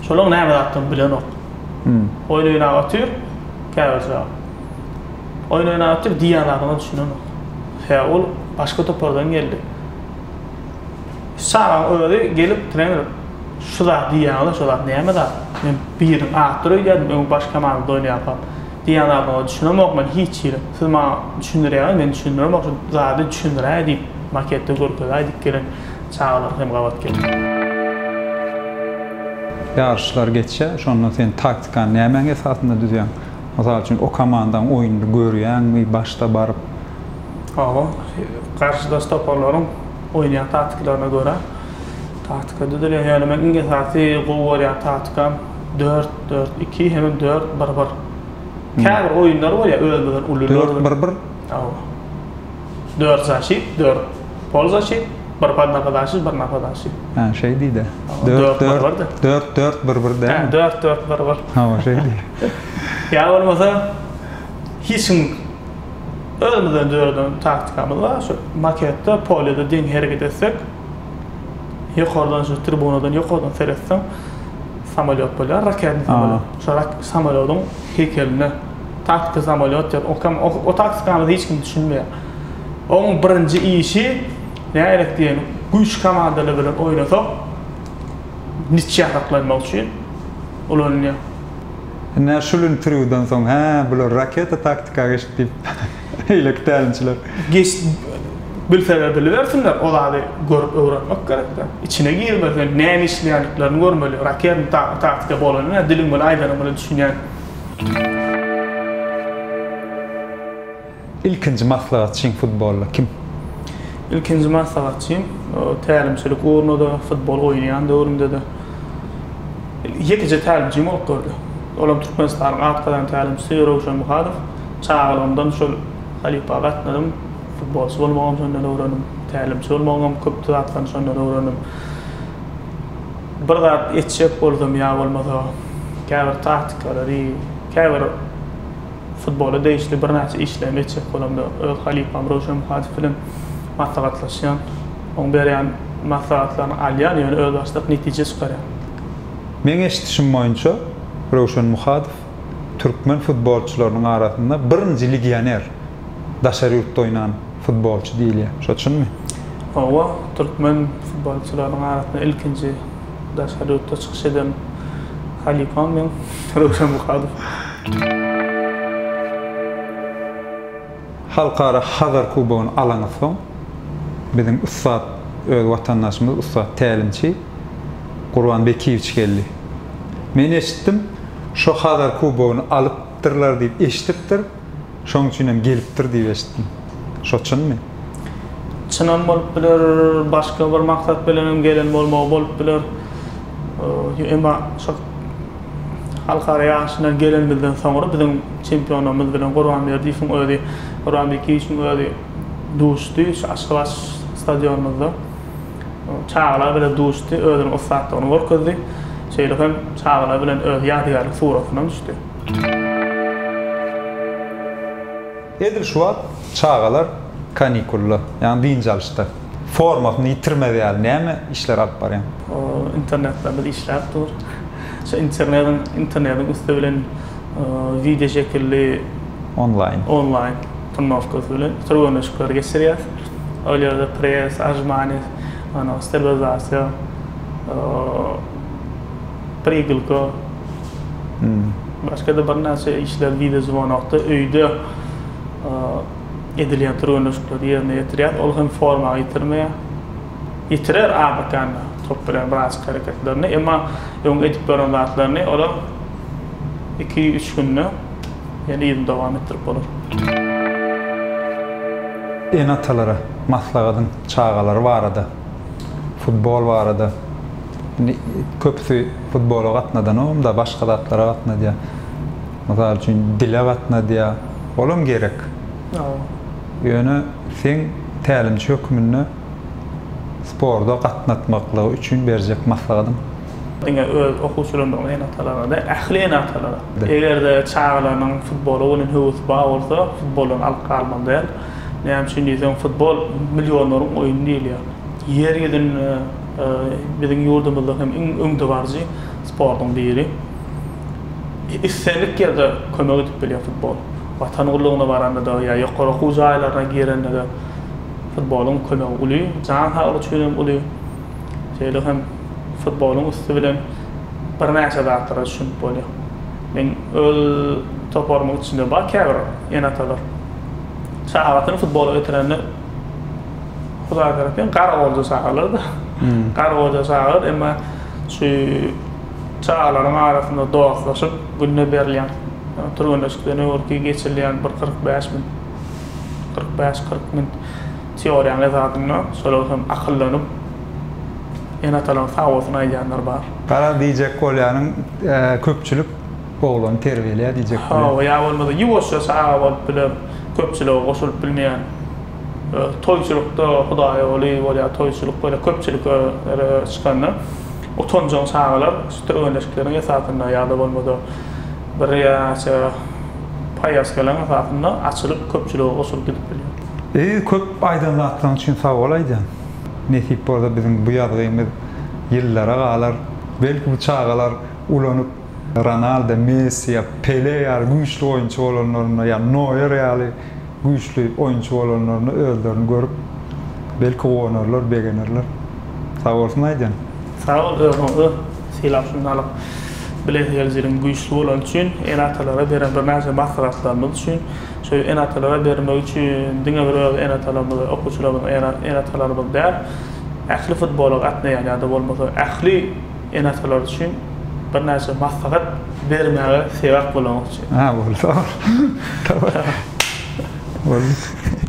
şolaň näme zatdan bilen ok. Oýnaýan atyr, käbirse. Oýnaýan atyr diýanlaryny düşünen ok. He ol başka topardan geldi. Sağ öyle gelip trener şular diýýär, şular näme da? Men birin atdyry geldim, başka komanda oýnaýapam. Diýanlaryny düşünemek men hiç ýere. Siz maňa düşündirýär, men düşündirmek üçin zady düşündirä diýip maketde görkezdik gelen çağlar hem gabat geldi. Yarışlar geçse, şondan sen taktikan näme esasında düzýän? Mesela üçün o komandanın oýuny görýän, başta barıp karşıda stoperlaryň oýnayan taktiklaryna görä taktika düzülýär. Ýani men inge saty gowy taktikam 4-4-2 hem 4-1-1. Käbir oýunlar bolýar, ölmeden ulylar. 4-1-1. 4 zaşit, 4 pol zaşit, bir napadaşy, bir napadaşy. Ha, şey diýdi. 4-4-1-1 de. 4-4-1-1. Ha, şey diýdi. Ya bolmasa hiç ölmeden dördün taktikamız var. Şu makette polyoda deň hereket etsek, ýokardan şu tribunadan ýokardan seretsem samolyot bolýar, raketli samolyot. Şu samolyotyň hekeline taktika samolyot diýip o taktikamyzy hiç kim düşünmeýär. Onuň birinji işi näme diýen güýç komandalar bilen oýnasak niçe haklanmak üçin olanýar. Nä şulun türüden soň ha bular raketa taktika geçip eýlek tälimçiler. Geç bilseler bilversinler, olary görüp öwrenmek gerekdir. İçine girmeden näme işleýänliklerini görmeli. Raket taktika bolanyna dilim bilen aýdanyp düşünýän. İlkinji maslahatçyň futbolda kim? İlkinji maslahatçym tälimçilik ugrunda futbol oýnaýan döwrümde de ýekeje tälimçim bolup gördi. Olam Türkmenistanyň atkadan tälimçisi Rowşan Muhadow. Çağalymdan şol Halipa gatnadım. Futbolçy bolmagam şondan öwrendim. Tälimçi bolmagam köp zatdan şondan öwrendim. Bir zat etjek boldum ýa bolmasa. Käbir taktikalary, käbir futbolda değişli bir näçe işlem etjek bolamda. Öz Halipam Rowşan Muhadow bilen maslahatlaşýan, oň berýän maslahatlaryny alýan, ýöne öz başlyk netije çykarýan. Men eşitişim boýunça Rowşan Muhadow Türkmen futbolçylarynyň arasynda birinji legioner, daşary ýurtda oýnan futbolçy diýilýär. Şo üçinmi? Owa, Türkmen futbolçylarynyň arasynda ilkinji daşary ýurtda çykyş eden Halipam bilen Rowşan Muhadow. Halkara Hazar Kubogyny alanyň soň bizim ustad, öz watandaşymyz ustad tälimçi Gurban Bekiýewич geldi. Men eşitdim, şo Hazar Kubogyny alypdyrlar diýip eşitipdir. Şoň üçin hem gelipdir diýip eşitdim. Şo üçinmi? Çynan bolup biler, başga bir maksat bilen gelen bolmagy bolup biler. Emma şo halkara ýaşyna gelenmizden soňra bizim çempionumyz bilen Gurban Berdiýewiň öýdi, Gurban Bekiýewiň öýdi duşdy Aşgabat stadionumyzda. Çağlar bilen duşdy, öýdüň ustadyny görkezdi. Şeýle hem çağlar bilen öz ýadygarlyk suratyny düşdi. Edil şu wagt çağalar kanikulla, ýani diň jalşdy. formatını yitirmedi yani. Näme işler alıp barýan? İnternette bir işler dur. Şu internetin üstü bilen video şekilli online turnovka bilen turnuvalar geçirýär. Öýlerde press, ajmany, sterilizatsiýa, prigilka. Başka da bir näçe işler video zwanakda öýde edilýän turnuvalar ýerine ýetirýär. Ol hem forma yitirer abakan top bilen biraz hareketlerini ama ýöňe edip beren wagtlaryny olar 2-3 günne yani ýyl dowam etdirip bolar. En atalara maslahatyň çağalary barada. Futbol barada. Köpüsi futbola gatnadan da başga zatlara gatnadýar. Mesela üçin dile gatnadýar. Olam gerek. Ýöne sen tälimçi hökmünde sporda gatnatmaklygy üçin berjek maslahatym. Diňe öz okuwçylaryň en atalarına da ähli en atalara. Egerde çağalaryň futbola bolan höwüsi bar bolsa, futboldan alyp galmandyr. Näme üçin diýsem futbol millionlaryň oýuny diýilýär. Ýerden biziň ýurdumyzda hem öňde barjy sportyň biri. Issenlik ýerde kömek edip bilýär futbol. Watangylygyna baranda da ýa ýokary okuw jaýlaryna girende de futbolun kömegi uly, jan hagly çönem uly. Şeýle hem futbolun üstü bilen bir näçe zatlara düşünip bolýar. Men öl toparmak içinde bar käbir enatalar. Şahawatyny futbola getirende Hudaý tarapdan gara boldy sahalar da. Gara boldy sahalar emma şu çağalaryň arasynda dostlaşyp günne berilýän turnuwalar öwrki geçirilýän 45 min teoriýany zatyny şolar hem akyllanyp enatalar sawatyn aýdanlar bar. Gara diýjek bolýanyň köpçülik oğlan terbiýelär diýjek bolýar. Ha, ýa bolmasa ýuwaşça saha bolup bilen köpçüligi goşulyp bilmeýän toýçulukda Hudaý bolýar, toýçuluk bolýar, köpçülik çykanda otonjaň sahalar turnuwalar esatyna ýa-da bolmasa bir ýaça paýaskalar esatyna açylyp köpçüligi goşulyp gidip bilýär. Köp aýdanlatlaryň üçin sag bolaýdy. Nesip bolsa bizim bu ýazgymy ýyllara galar, belki bu çağalar ulanyp Ronaldo, Messi, Pelé ýa güýçli oýunçy bolanlaryna ýa Neuer ýaly güýçli oýunçy bolanlaryna özlerini görüp belki gonarlar, begenerler. Sag bolsun aýdan. Sag ol, silap şundan alyp bileýärlerin güýçli bolan üçin enatalara beren bir näçe maslahatlarymyz üçin şu enatalara bermek üçin diňe bir enatalarymyz, okuwçylarymyz enatalarymyz däl. Ähli futbola gatnaýan ýa-da bolmasa ähli enatalar üçin bir näçe maslahat bermäge sebäp bolan üçin. Ha, bolsa. Tamam. Boldy.